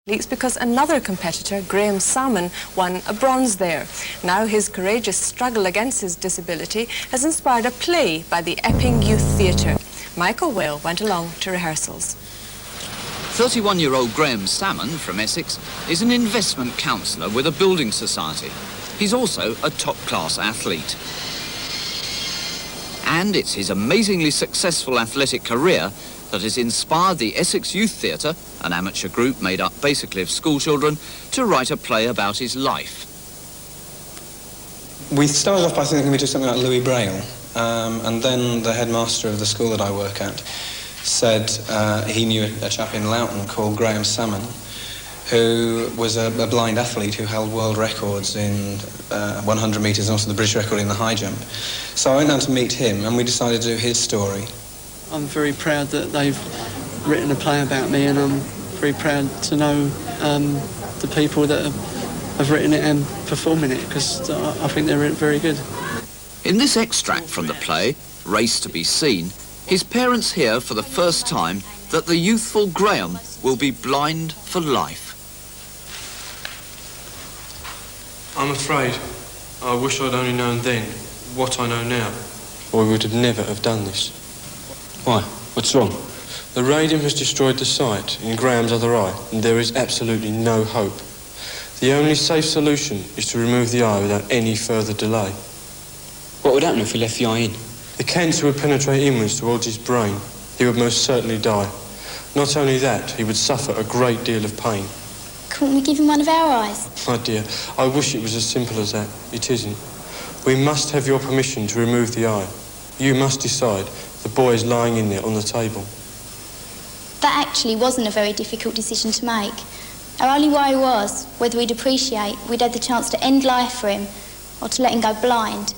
It's because another competitor, Graham Salmon, won a bronze there. Now his courageous struggle against his disability has inspired a play by the Epping Youth Theatre. Michael Whale went along to rehearsals. 31-year-old Graham Salmon from Essex is an investment counsellor with a building society. He's also a top-class athlete. And it's his amazingly successful athletic career that has inspired the Essex Youth Theatre, an amateur group made up basically of schoolchildren, to write a play about his life. We started off by thinking we'd do something like Louis Braille, and then the headmaster of the school that I work at said he knew a chap in Loughton called Graham Salmon, who was a blind athlete who held world records in 100 metres and also the British record in the high jump. So I went down to meet him and we decided to do his story. I'm very proud that they've written a play about me, and I'm very proud to know the people that have written it and performing it, because I think they're very good. In this extract from the play, Race to be Seen, his parents hear for the first time that the youthful Graham will be blind for life. I'm afraid I wish I'd only known then what I know now, or we would have never have done this. Why? What's wrong? The radium has destroyed the sight in Graham's other eye, and there is absolutely no hope. The only safe solution is to remove the eye without any further delay. What would happen if we left the eye in? The cancer would penetrate inwards towards his brain. He would most certainly die. Not only that, he would suffer a great deal of pain. Couldn't we give him one of our eyes? My dear, I wish it was as simple as that. It isn't. We must have your permission to remove the eye. You must decide. The boy is lying in there on the table. That actually wasn't a very difficult decision to make. Our only worry was whether we'd appreciate we'd had the chance to end life for him or to let him go blind.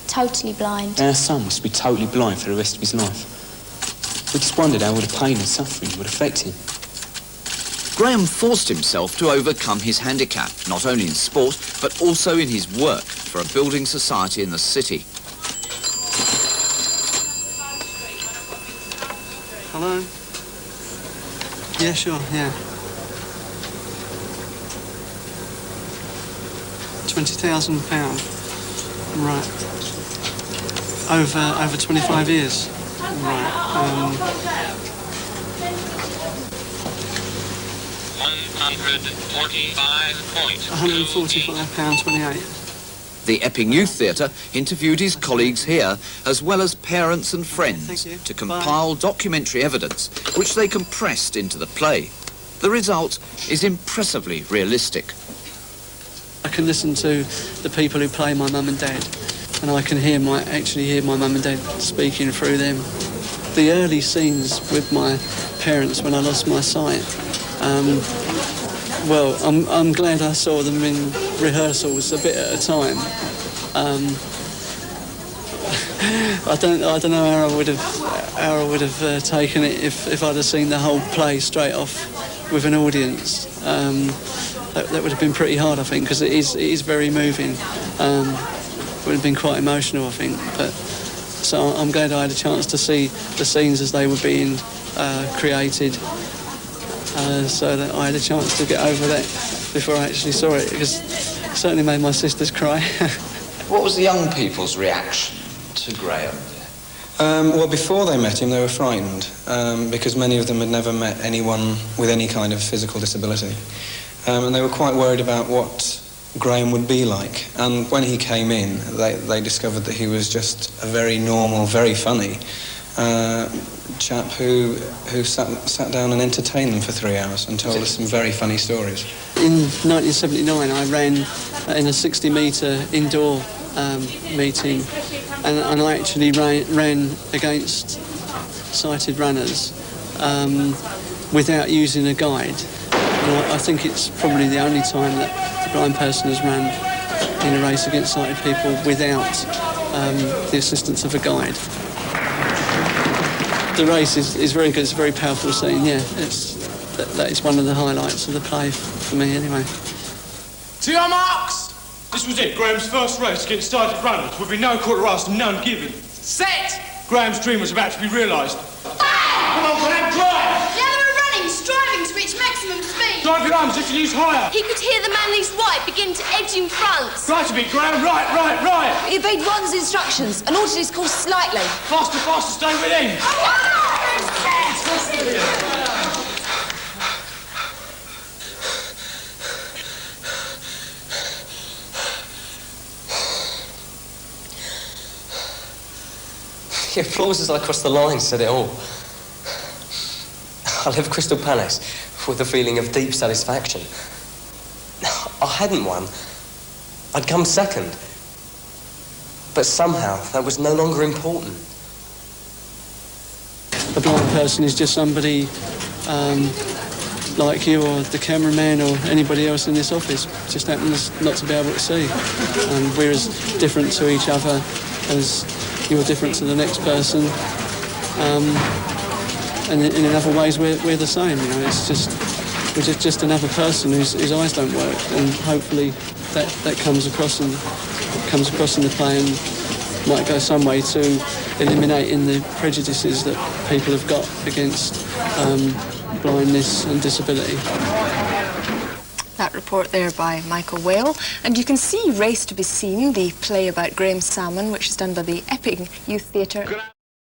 Totally blind. Our son must be totally blind for the rest of his life. We just wondered how all the pain and suffering would affect him. Graham forced himself to overcome his handicap, not only in sport, but also in his work for a building society in the city. Hello? Yeah, sure, yeah. 20,000 pounds. Right. Over 25 years. Right. £145.28. The Epping Youth Theatre interviewed his colleagues here, as well as parents and friends, to compile documentary evidence, which they compressed into the play. The result is impressively realistic. I can listen to the people who play my mum and dad, and I can actually hear my mum and dad speaking through them. The early scenes with my parents when I lost my sight, well, I'm glad I saw them in rehearsals a bit at a time. I don't know how I would have taken it if I'd have seen the whole play straight off with an audience. That would have been pretty hard, I think, because it is very moving. Would have been quite emotional, I think. But so I'm glad I had a chance to see the scenes as they were being created. So that I had a chance to get over that before I actually saw it, because it certainly made my sisters cry. What was the young people's reaction to Graham? Well, before they met him, they were frightened, because many of them had never met anyone with any kind of physical disability. And they were quite worried about what Graham would be like. And when he came in, they discovered that he was just a very normal, very funny chap who sat down and entertained them for 3 hours and told us some very funny stories. In 1979, I ran in a 60-metre indoor meeting, and I actually ran against sighted runners without using a guide. And I think it's probably the only time that a blind person has run in a race against sighted people without the assistance of a guide. The race is very good. It's a very powerful scene, yeah. That is one of the highlights of the play for me, anyway. To your marks! This was it, Graham's first race against sighted runners. Would be no quarter asked and none given. Set! Graham's dream was about to be realised. Fire! Come on, Graham, drive! The other are running, striving to reach maximum speed. Drive your drums, lift your knees higher. He could hear the manly's right begin to edge in front. Right a bit, Graham, right. He obeyed Ron's instructions and altered his course slightly. Faster, stay with him. The applause as I crossed the line said it all. I left Crystal Palace with a feeling of deep satisfaction. I hadn't won. I'd come second. But somehow that was no longer important. A blind person is just somebody like you or the cameraman or anybody else in this office. Just happens not to be able to see. We're as different to each other as you're different to the next person. And in other ways, we're the same. You know, we're just another person whose eyes don't work, and hopefully that comes across in the play and might go some way to eliminating the prejudices that people have got against blindness and disability. That report there by Michael Whale. And you can see Race to be Seen, the play about Graham Salmon, which is done by the Epping Youth Theatre.